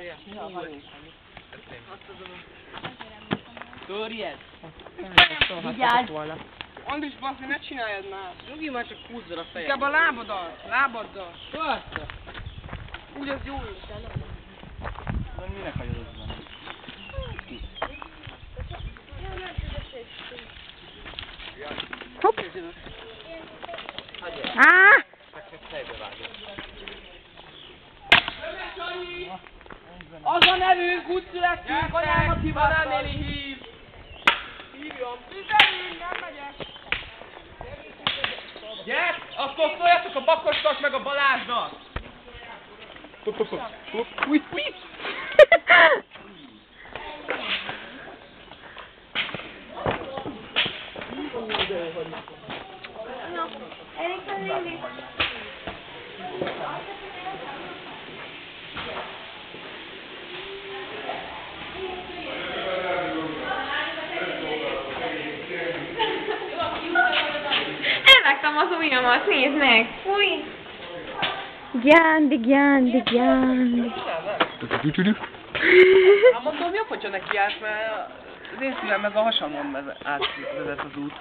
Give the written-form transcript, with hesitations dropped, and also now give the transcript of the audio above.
Várjál. Törjed! Vigyázz! Andris, bassz, ne csináljad már. Nyugi, már csak húzzad a fejed. Inkább a lábaddal. Basta! Úgy az jó is. De minek hagyod benne? Hopp! Á! Az a nevünk, úgy születtünk, anyámat hibáztál. Hív. Hívjam. Nem megyek. Gyere, akkor szóljatok a Bakosnak meg a Balázsnak. Új! Elvágtam az ujjamat, nézd meg! Fúj! Gyándi. Hát mondom, jobb, hogyha neki állsz, mert az én szívem meg a hasamon átvezet az út.